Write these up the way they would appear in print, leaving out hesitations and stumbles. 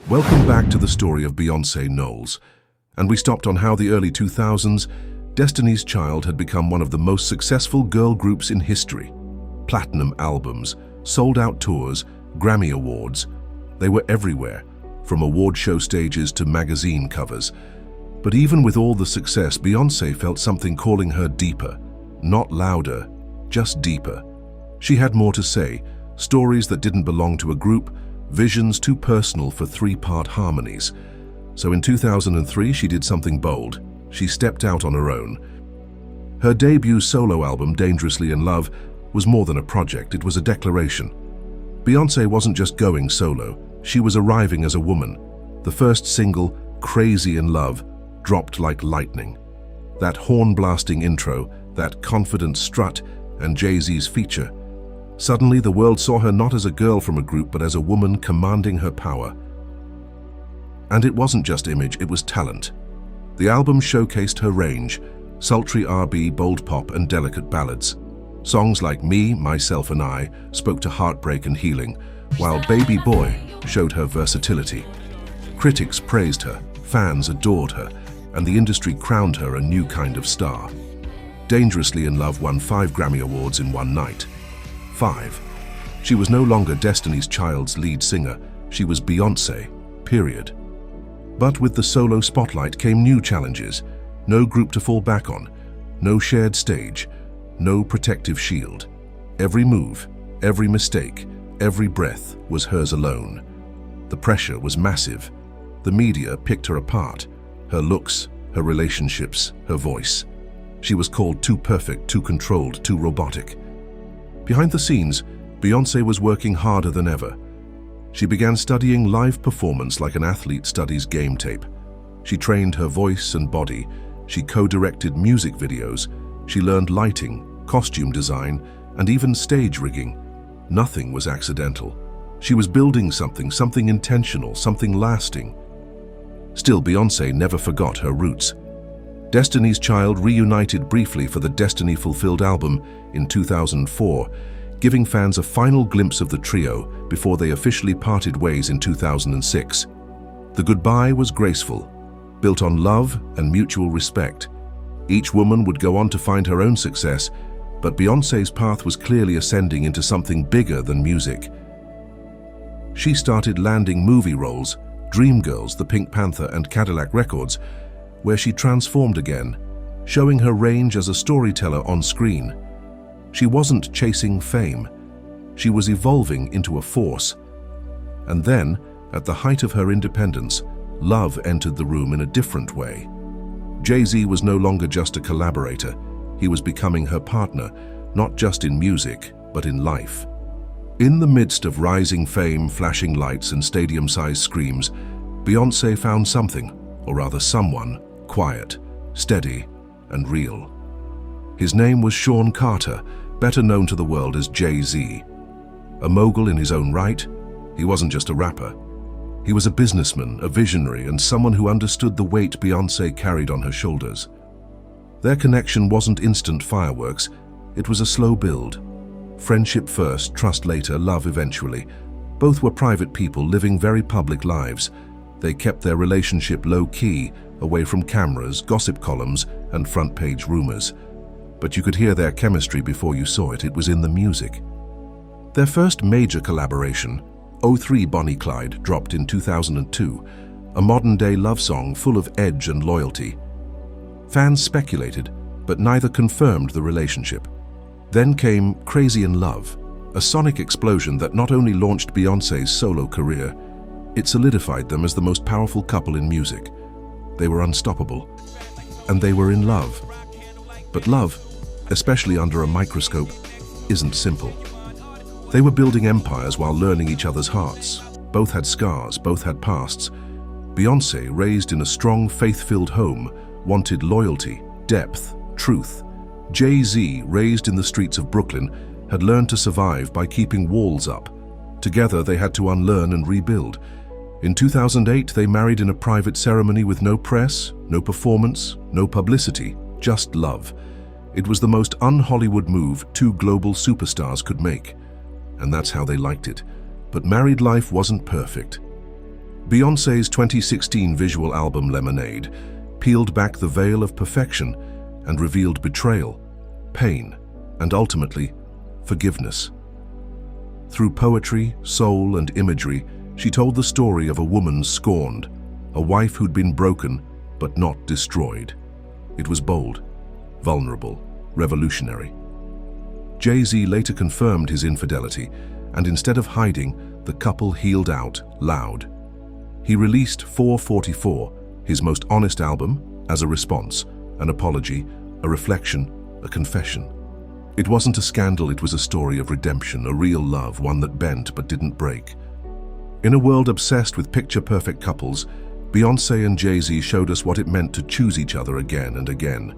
Welcome back to the story of Beyoncé Knowles, and we stopped on how the early 2000s, Destiny's Child had become one of the most successful girl groups in history. Platinum albums, sold-out tours, Grammy Awards. They were everywhere, from award show stages to magazine covers. But even with all the success, Beyoncé felt something calling her deeper. Not louder, just deeper. She had more to say, stories that didn't belong to a group, visions too personal for three-part harmonies. So in 2003, she did something bold. She stepped out on her own. Her debut solo album, Dangerously in Love, was more than a project, it was a declaration. Beyoncé wasn't just going solo, she was arriving as a woman. The first single, Crazy in Love, dropped like lightning. That horn-blasting intro, that confident strut, and Jay-Z's feature. Suddenly, the world saw her not as a girl from a group, but as a woman commanding her power. And it wasn't just image, it was talent. The album showcased her range, sultry R&B, bold pop, and delicate ballads. Songs like Me, Myself and I spoke to heartbreak and healing, while Baby Boy showed her versatility. Critics praised her, fans adored her, and the industry crowned her a new kind of star. Dangerously in Love won 5 Grammy Awards in one night. 5. She was no longer Destiny's Child's lead singer, she was Beyoncé, period. But with the solo spotlight came new challenges. No group to fall back on, no shared stage, no protective shield. Every move, every mistake, every breath was hers alone. The pressure was massive. The media picked her apart. Her looks, her relationships, her voice. She was called too perfect, too controlled, too robotic. Behind the scenes, Beyoncé was working harder than ever. She began studying live performance like an athlete studies game tape. She trained her voice and body. She co-directed music videos. She learned lighting, costume design, and even stage rigging. Nothing was accidental. She was building something intentional, something lasting. Still, Beyoncé never forgot her roots. Destiny's Child reunited briefly for the Destiny Fulfilled album in 2004, giving fans a final glimpse of the trio before they officially parted ways in 2006. The goodbye was graceful, built on love and mutual respect. Each woman would go on to find her own success, but Beyoncé's path was clearly ascending into something bigger than music. She started landing movie roles, Dreamgirls, The Pink Panther, and Cadillac Records, where she transformed again, showing her range as a storyteller on screen. She wasn't chasing fame. She was evolving into a force. And then, at the height of her independence, love entered the room in a different way. Jay-Z was no longer just a collaborator. He was becoming her partner, not just in music, but in life. In the midst of rising fame, flashing lights, and stadium-sized screams, Beyoncé found something, or rather someone, quiet, steady, and real. His name was Sean Carter, better known to the world as Jay-Z. A mogul in his own right, he wasn't just a rapper. He was a businessman, a visionary, and someone who understood the weight Beyoncé carried on her shoulders. Their connection wasn't instant fireworks, it was a slow build. Friendship first, trust later, love eventually. Both were private people living very public lives. They kept their relationship low-key, away from cameras, gossip columns, and front-page rumors. But you could hear their chemistry before you saw it. It was in the music. Their first major collaboration, '03 Bonnie Clyde, dropped in 2002, a modern-day love song full of edge and loyalty. Fans speculated, but neither confirmed the relationship. Then came Crazy in Love, a sonic explosion that not only launched Beyoncé's solo career, it solidified them as the most powerful couple in music. They were unstoppable, and they were in love. But love, especially under a microscope, isn't simple. They were building empires while learning each other's hearts. Both had scars, both had pasts. Beyoncé, raised in a strong, faith-filled home, wanted loyalty, depth, truth. Jay-Z, raised in the streets of Brooklyn, had learned to survive by keeping walls up. Together, they had to unlearn and rebuild. In 2008, they married in a private ceremony with no press, no performance, no publicity, just love. It was the most un-Hollywood move two global superstars could make. And that's how they liked it. But married life wasn't perfect. Beyoncé's 2016 visual album Lemonade peeled back the veil of perfection and revealed betrayal, pain, and ultimately, forgiveness. Through poetry, soul, and imagery, she told the story of a woman scorned, a wife who'd been broken but not destroyed. It was bold, vulnerable, revolutionary. Jay-Z later confirmed his infidelity, and instead of hiding, the couple healed out loud. He released 444, his most honest album, as a response, an apology, a reflection, a confession. It wasn't a scandal, it was a story of redemption, a real love, one that bent but didn't break. In a world obsessed with picture-perfect couples, Beyoncé and Jay-Z showed us what it meant to choose each other again and again,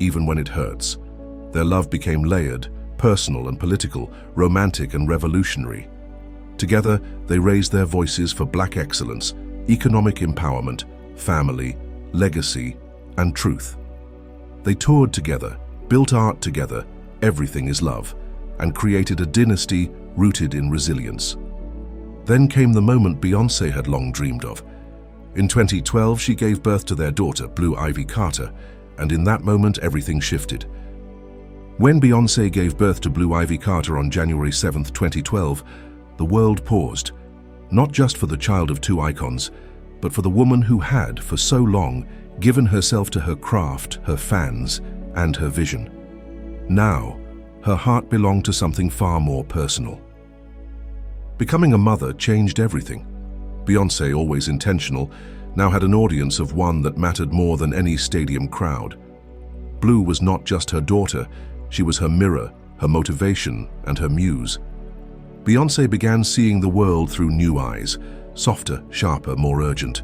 even when it hurts. Their love became layered, personal and political, romantic and revolutionary. Together, they raised their voices for Black excellence, economic empowerment, family, legacy, and truth. They toured together, built art together, everything is love, and created a dynasty rooted in resilience. Then came the moment Beyoncé had long dreamed of. In 2012, she gave birth to their daughter, Blue Ivy Carter, and in that moment, everything shifted. When Beyoncé gave birth to Blue Ivy Carter on January 7, 2012, the world paused, not just for the child of two icons, but for the woman who had, for so long, given herself to her craft, her fans, and her vision. Now, her heart belonged to something far more personal. Becoming a mother changed everything. Beyoncé, always intentional, now had an audience of one that mattered more than any stadium crowd. Blue was not just her daughter, she was her mirror, her motivation, and her muse. Beyoncé began seeing the world through new eyes, softer, sharper, more urgent.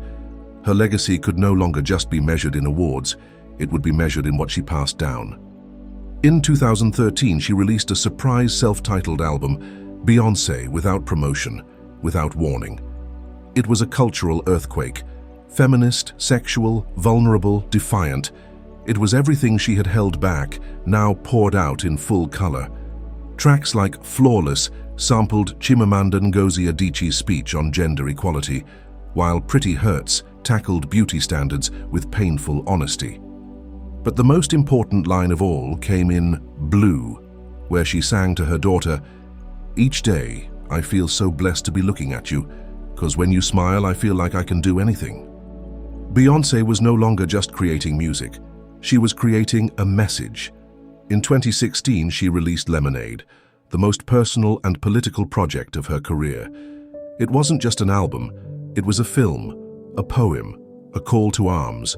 Her legacy could no longer just be measured in awards, it would be measured in what she passed down. In 2013, she released a surprise self-titled album, Beyoncé, without promotion, without warning. It was a cultural earthquake, feminist, sexual, vulnerable, defiant. It was everything she had held back, now poured out in full color. Tracks like Flawless sampled Chimamanda Ngozi Adichie's speech on gender equality, while Pretty Hurts tackled beauty standards with painful honesty. But the most important line of all came in Blue, where she sang to her daughter, "Each day, I feel so blessed to be looking at you, 'cause when you smile, I feel like I can do anything." Beyoncé was no longer just creating music. She was creating a message. In 2016, she released Lemonade, the most personal and political project of her career. It wasn't just an album, it was a film, a poem, a call to arms.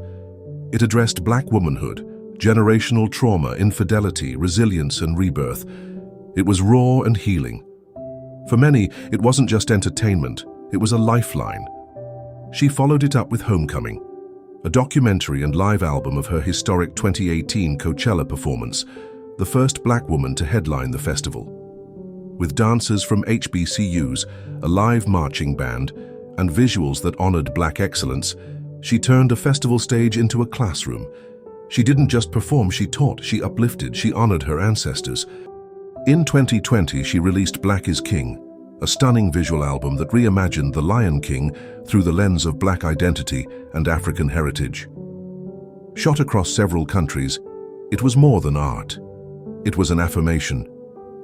It addressed Black womanhood, generational trauma, infidelity, resilience, and rebirth. It was raw and healing. For many, it wasn't just entertainment, it was a lifeline. She followed it up with Homecoming, a documentary and live album of her historic 2018 Coachella performance, the first Black woman to headline the festival. With dancers from HBCUs, a live marching band, and visuals that honored Black excellence, she turned a festival stage into a classroom. She didn't just perform, she taught, she uplifted, she honored her ancestors. In 2020, she released Black is King, a stunning visual album that reimagined The Lion King through the lens of Black identity and African heritage. Shot across several countries, it was more than art. It was an affirmation.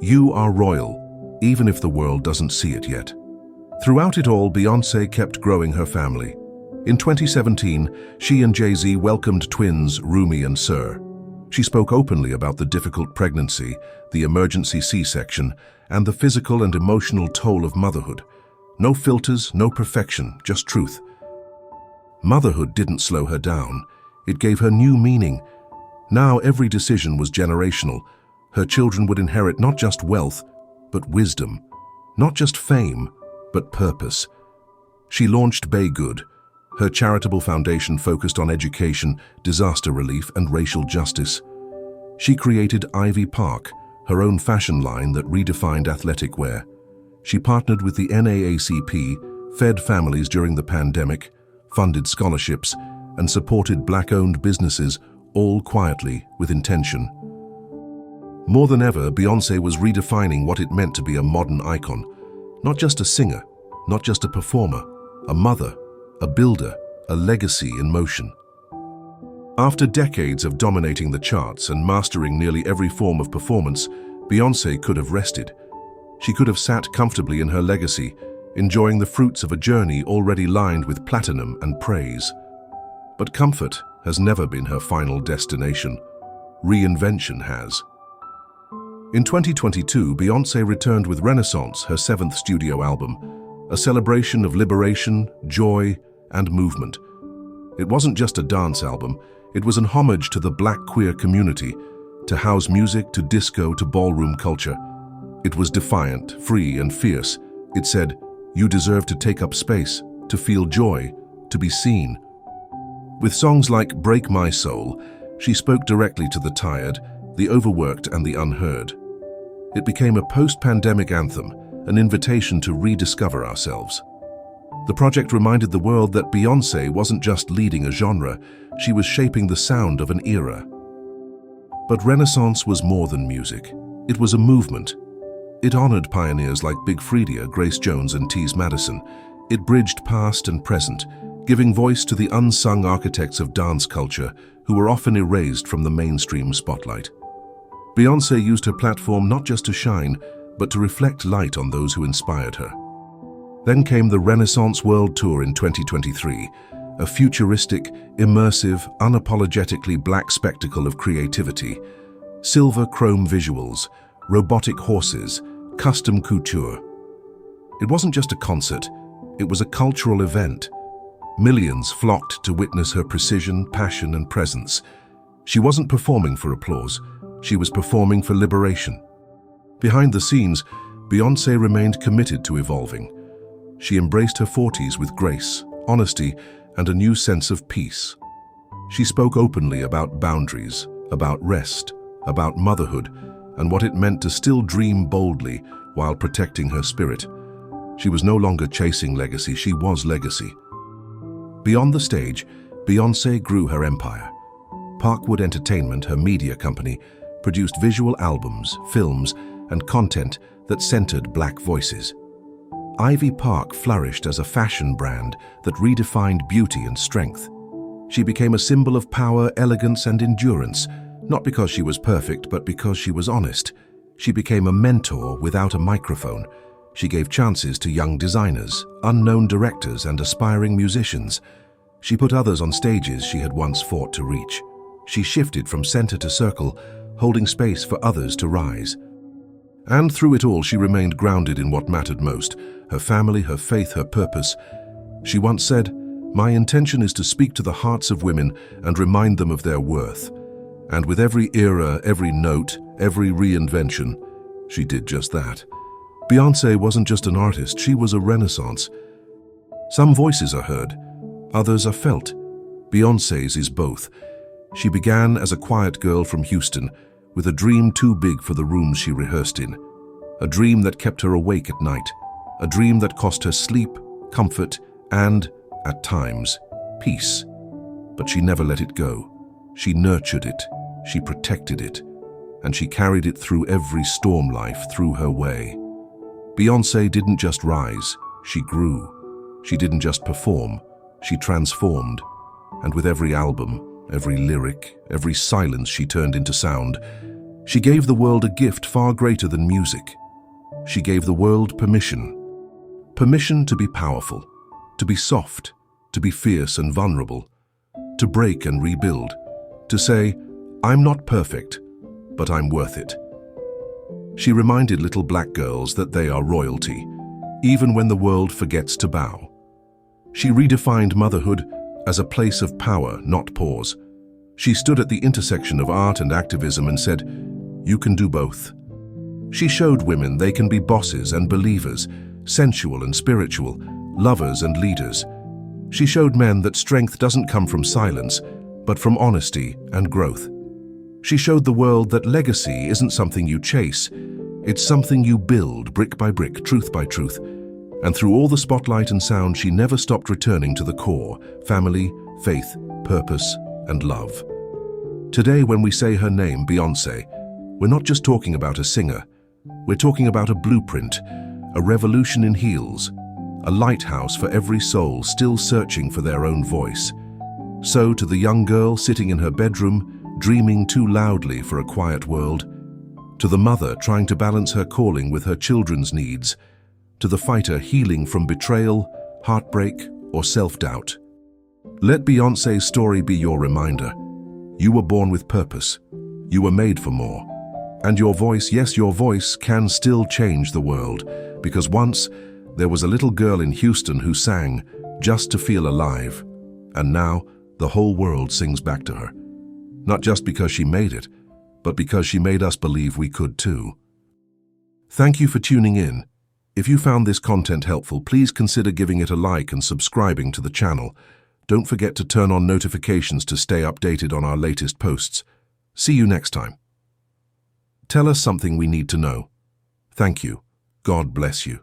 You are royal, even if the world doesn't see it yet. Throughout it all, Beyoncé kept growing her family. In 2017, she and Jay-Z welcomed twins Rumi and Sir. She spoke openly about the difficult pregnancy, the emergency C-section, and the physical and emotional toll of motherhood. No filters, no perfection, just truth. Motherhood didn't slow her down. It gave her new meaning. Now every decision was generational. Her children would inherit not just wealth, but wisdom. Not just fame, but purpose. She launched Bay Good, her charitable foundation focused on education, disaster relief, and racial justice. She created Ivy Park, her own fashion line that redefined athletic wear. She partnered with the NAACP, fed families during the pandemic, funded scholarships, and supported Black-owned businesses, all quietly with intention. More than ever, Beyoncé was redefining what it meant to be a modern icon. Not just a singer, not just a performer, a mother, a builder, a legacy in motion. After decades of dominating the charts and mastering nearly every form of performance, Beyoncé could have rested. She could have sat comfortably in her legacy, enjoying the fruits of a journey already lined with platinum and praise. But comfort has never been her final destination. Reinvention has. In 2022, Beyoncé returned with Renaissance, her seventh studio album, a celebration of liberation, joy, and movement. It wasn't just a dance album, it was an homage to the Black queer community, to house music, to disco, to ballroom culture. It was defiant, free, and fierce. It said, "You deserve to take up space, to feel joy, to be seen." With songs like "Break My Soul," she spoke directly to the tired, the overworked, and the unheard. It became a post-pandemic anthem, an invitation to rediscover ourselves. The project reminded the world that Beyoncé wasn't just leading a genre, she was shaping the sound of an era. But Renaissance was more than music. It was a movement. It honored pioneers like Big Freedia, Grace Jones, and Tease Madison. It bridged past and present, giving voice to the unsung architects of dance culture who were often erased from the mainstream spotlight. Beyoncé used her platform not just to shine, but to reflect light on those who inspired her. Then came the Renaissance World Tour in 2023, a futuristic, immersive, unapologetically black spectacle of creativity. Silver chrome visuals, robotic horses, custom couture. It wasn't just a concert, it was a cultural event. Millions flocked to witness her precision, passion, and presence. She wasn't performing for applause, she was performing for liberation. Behind the scenes, Beyoncé remained committed to evolving. She embraced her 40s with grace, honesty, and a new sense of peace. She spoke openly about boundaries, about rest, about motherhood, and what it meant to still dream boldly while protecting her spirit. She was no longer chasing legacy, she was legacy. Beyond the stage, Beyoncé grew her empire. Parkwood Entertainment, her media company, produced visual albums, films, and content that centered Black voices. Ivy Park flourished as a fashion brand that redefined beauty and strength. She became a symbol of power, elegance, and endurance, not because she was perfect, but because she was honest. She became a mentor without a microphone. She gave chances to young designers, unknown directors, and aspiring musicians. She put others on stages she had once fought to reach. She shifted from center to circle, holding space for others to rise. And through it all, she remained grounded in what mattered most: her family, her faith, her purpose. She once said, "My intention is to speak to the hearts of women and remind them of their worth." And with every era, every note, every reinvention, she did just that. Beyoncé wasn't just an artist, she was a renaissance. Some voices are heard, others are felt. Beyoncé's is both. She began as a quiet girl from Houston, with a dream too big for the rooms she rehearsed in. A dream that kept her awake at night. A dream that cost her sleep, comfort, and, at times, peace. But she never let it go. She nurtured it, she protected it, and she carried it through every storm life threw her way. Beyoncé didn't just rise, she grew. She didn't just perform, she transformed. And with every album, every lyric, every silence she turned into sound, she gave the world a gift far greater than music. She gave the world permission. Permission to be powerful, to be soft, to be fierce and vulnerable, to break and rebuild, to say, "I'm not perfect, but I'm worth it." She reminded little black girls that they are royalty, even when the world forgets to bow. She redefined motherhood as a place of power, not pause. She stood at the intersection of art and activism and said, "You can do both." She showed women they can be bosses and believers, sensual and spiritual, lovers and leaders. She showed men that strength doesn't come from silence, but from honesty and growth. She showed the world that legacy isn't something you chase, it's something you build brick by brick, truth by truth. And through all the spotlight and sound, she never stopped returning to the core: family, faith, purpose, and love. Today, when we say her name, Beyoncé, we're not just talking about a singer. We're talking about a blueprint, a revolution in heels, a lighthouse for every soul still searching for their own voice. So to the young girl sitting in her bedroom, dreaming too loudly for a quiet world, to the mother trying to balance her calling with her children's needs, to the fighter healing from betrayal, heartbreak, or self-doubt. Let Beyoncé's story be your reminder. You were born with purpose. You were made for more. And your voice, yes, your voice, can still change the world, because once there was a little girl in Houston who sang just to feel alive, and now the whole world sings back to her. Not just because she made it, but because she made us believe we could too. Thank you for tuning in. If you found this content helpful, please consider giving it a like and subscribing to the channel. Don't forget to turn on notifications to stay updated on our latest posts. See you next time. Tell us something we need to know. Thank you. God bless you.